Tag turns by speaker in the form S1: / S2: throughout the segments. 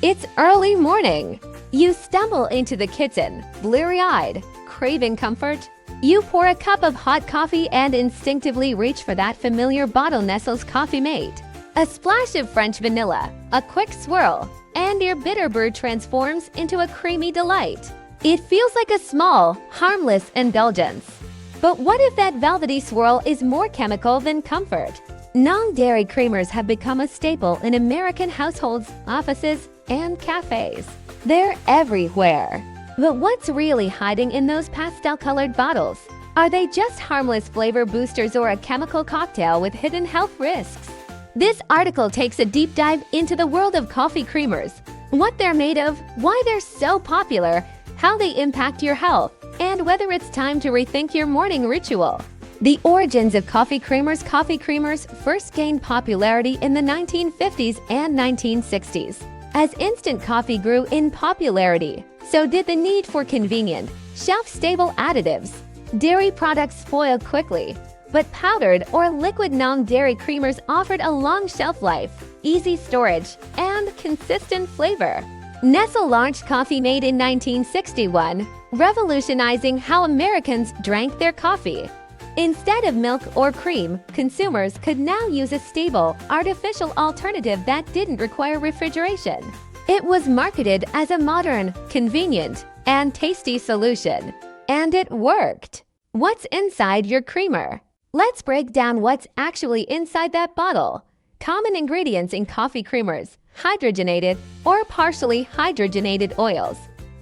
S1: It's early morning. You stumble into the kitchen, bleary-eyed, craving comfort. You pour a cup of hot coffee and instinctively reach for that familiar bottle Nestle's Coffee Mate. A splash of French vanilla, a quick swirl, and your bitter brew transforms into a creamy delight. It feels like a small, harmless indulgence. But what if that velvety swirl is more chemical than comfort? Non-dairy creamers have become a staple in American households, offices, and cafes. They're everywhere. But what's really hiding in those pastel-colored bottles? Are they just harmless flavor boosters or a chemical cocktail with hidden health risks? This article takes a deep dive into the world of coffee creamers, what they're made of, why they're so popular, how they impact your health, and whether it's time to rethink your morning ritual. The origins of coffee creamers first gained popularity in the 1950s and 1960s. As instant coffee grew in popularity, so did the need for convenient, shelf-stable additives. Dairy products spoil quickly, but powdered or liquid non-dairy creamers offered a long shelf life, easy storage, and consistent flavor. Nestle launched Coffee Mate in 1961, revolutionizing how Americans drank their coffee. Instead of milk or cream, consumers could now use a stable, artificial alternative that didn't require refrigeration. It was marketed as a modern, convenient, and tasty solution. And it worked! What's inside your creamer? Let's break down what's actually inside that bottle. Common ingredients in coffee creamers: hydrogenated or partially hydrogenated oils.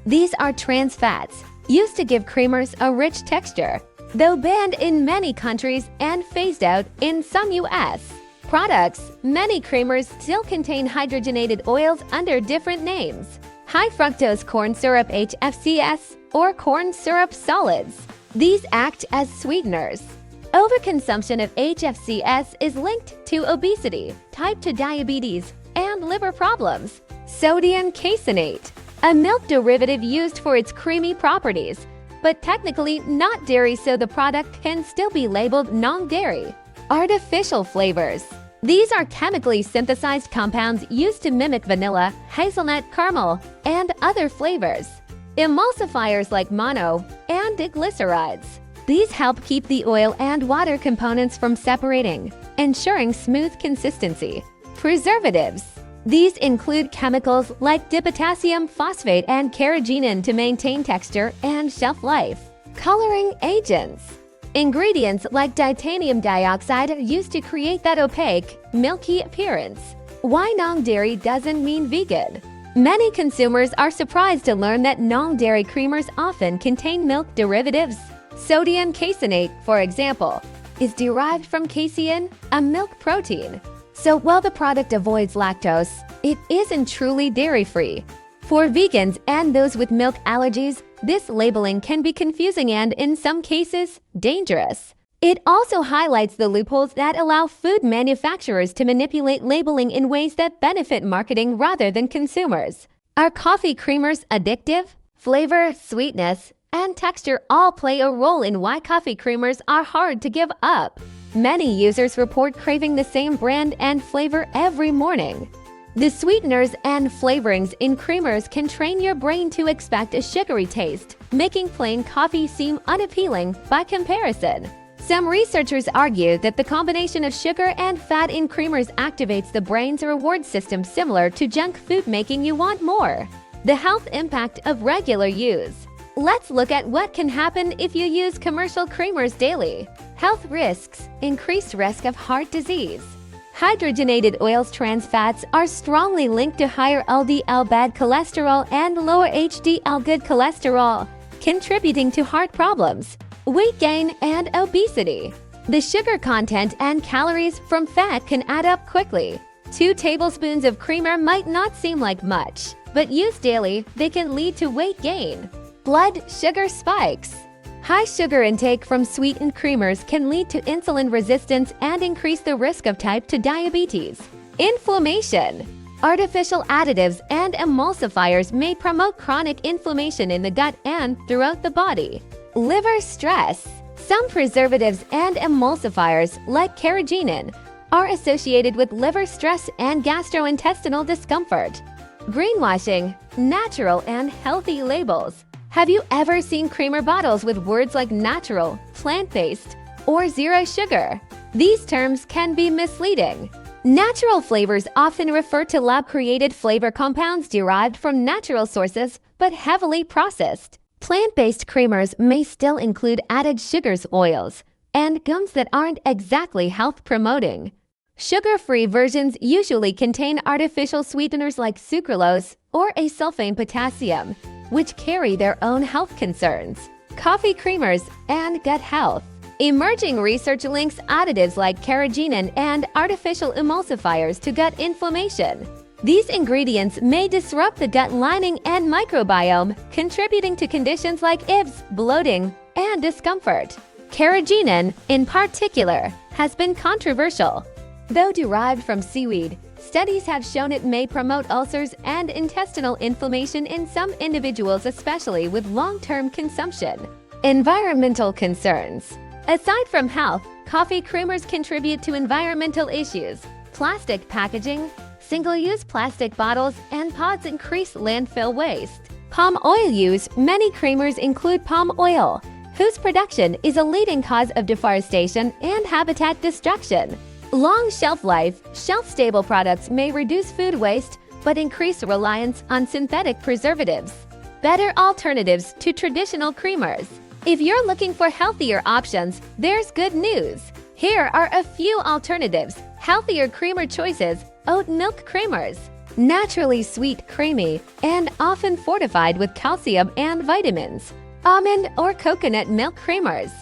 S1: These are trans fats, used to give creamers a rich texture. Though banned in many countries and phased out in some U.S. products, many creamers still contain hydrogenated oils under different names. High fructose corn syrup HFCS or corn syrup solids. These act as sweeteners. Overconsumption of HFCS is linked to obesity, type 2 diabetes, and liver problems. Sodium caseinate, a milk derivative used for its creamy properties, but technically not dairy, so the product can still be labeled non-dairy. Artificial flavors. These are chemically synthesized compounds used to mimic vanilla, hazelnut, caramel, and other flavors. Emulsifiers like mono and diglycerides. These help keep the oil and water components from separating, ensuring smooth consistency. Preservatives. These include chemicals like dipotassium phosphate and carrageenan to maintain texture and shelf life. Coloring agents. Ingredients like titanium dioxide are used to create that opaque, milky appearance. Why non-dairy doesn't mean vegan? Many consumers are surprised to learn that non-dairy creamers often contain milk derivatives. Sodium caseinate, for example, is derived from casein, a milk protein. So while the product avoids lactose, it isn't truly dairy-free. For vegans and those with milk allergies, this labeling can be confusing and, in some cases, dangerous. It also highlights the loopholes that allow food manufacturers to manipulate labeling in ways that benefit marketing rather than consumers. Are coffee creamers addictive? Flavor, sweetness, and texture all play a role in why coffee creamers are hard to give up. Many users report craving the same brand and flavor every morning. The sweeteners and flavorings in creamers can train your brain to expect a sugary taste, making plain coffee seem unappealing by comparison. Some researchers argue that the combination of sugar and fat in creamers activates the brain's reward system, similar to junk food, making you want more. The health impact of regular use. Let's look at what can happen if you use commercial creamers daily. Health risks. Increased risk of heart disease. Hydrogenated oils trans fats are strongly linked to higher LDL bad cholesterol and lower HDL good cholesterol, contributing to heart problems, weight gain, and obesity. The sugar content and calories from fat can add up quickly. 2 tablespoons of creamer might not seem like much, but used daily, they can lead to weight gain. Blood sugar spikes. High sugar intake from sweetened creamers can lead to insulin resistance and increase the risk of type 2 diabetes. Inflammation. Artificial additives and emulsifiers may promote chronic inflammation in the gut and throughout the body. Liver stress. Some preservatives and emulsifiers, like carrageenan, are associated with liver stress and gastrointestinal discomfort. Greenwashing, natural and healthy labels. Have you ever seen creamer bottles with words like natural, plant-based, or zero sugar? These terms can be misleading. Natural flavors often refer to lab-created flavor compounds derived from natural sources but heavily processed. Plant-based creamers may still include added sugars, oils, and gums that aren't exactly health-promoting. Sugar-free versions usually contain artificial sweeteners like sucralose or acesulfame potassium, which carry their own health concerns. Coffee creamers and gut health. Emerging research links additives like carrageenan and artificial emulsifiers to gut inflammation. These ingredients may disrupt the gut lining and microbiome, contributing to conditions like IBS, bloating, and discomfort. Carrageenan, in particular, has been controversial. Though derived from seaweed, studies have shown it may promote ulcers and intestinal inflammation in some individuals, especially with long-term consumption. Environmental concerns. Aside from health, coffee creamers contribute to environmental issues. Plastic packaging, single-use plastic bottles, and pods increase landfill waste. Palm oil use. Many creamers include palm oil, whose production is a leading cause of deforestation and habitat destruction. Long shelf life. Shelf-stable products may reduce food waste but increase reliance on synthetic preservatives. Better alternatives to traditional creamers. If you're looking for healthier options, there's good news. Here are a few alternatives. Healthier creamer choices. Oat milk creamers. Naturally sweet, creamy, and often fortified with calcium and vitamins. Almond or coconut milk creamers.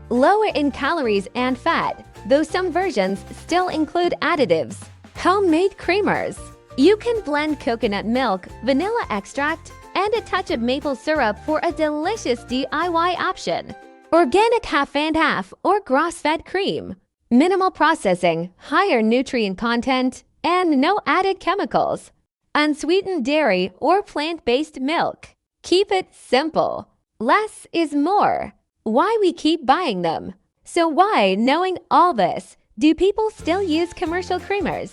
S1: Lower in calories and fat, though some versions still include additives. Homemade creamers. You can blend coconut milk, vanilla extract, and a touch of maple syrup for a delicious DIY option. Organic half and half or grass-fed cream. Minimal processing, higher nutrient content, and no added chemicals. Unsweetened dairy or plant-based milk. Keep it simple. Less is more. Why we keep buying them. So why, knowing all this, do people still use commercial creamers?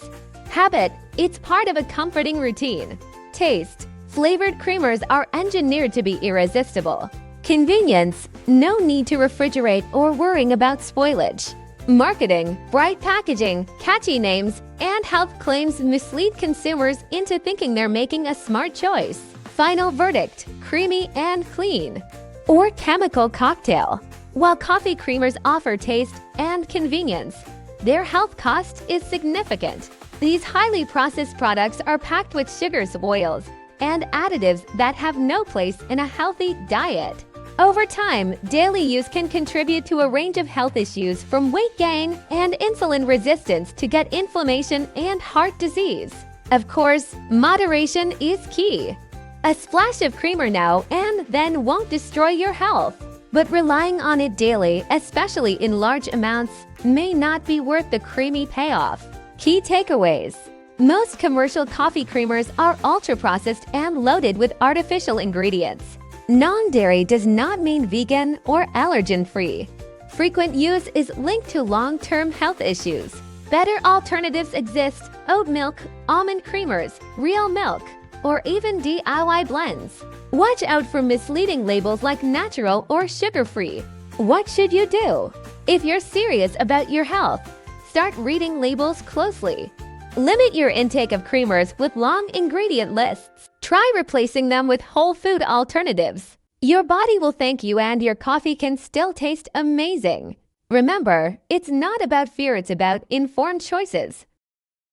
S1: Habit. It's part of a comforting routine. Taste. Flavored creamers are engineered to be irresistible. Convenience. No need to refrigerate or worrying about spoilage. Marketing. Bright packaging, catchy names, and health claims mislead consumers into thinking they're making a smart choice. Final verdict. Creamy and clean. Or chemical cocktail. While coffee creamers offer taste and convenience, their health cost is significant. These highly processed products are packed with sugars, oils, and additives that have no place in a healthy diet. Over time, daily use can contribute to a range of health issues from weight gain and insulin resistance to gut inflammation and heart disease. Of course, moderation is key. A splash of creamer now and then won't destroy your health, but relying on it daily, especially in large amounts, may not be worth the creamy payoff. Key takeaways. Most commercial coffee creamers are ultra-processed and loaded with artificial ingredients. Non-dairy does not mean vegan or allergen-free. Frequent use is linked to long-term health issues. Better alternatives exist: oat milk, almond creamers, real milk, or even DIY blends. Watch out for misleading labels like natural or sugar-free. What should you do? If you're serious about your health, start reading labels closely. Limit your intake of creamers with long ingredient lists. Try replacing them with whole food alternatives. Your body will thank you, and your coffee can still taste amazing. Remember, it's not about fear, it's about informed choices.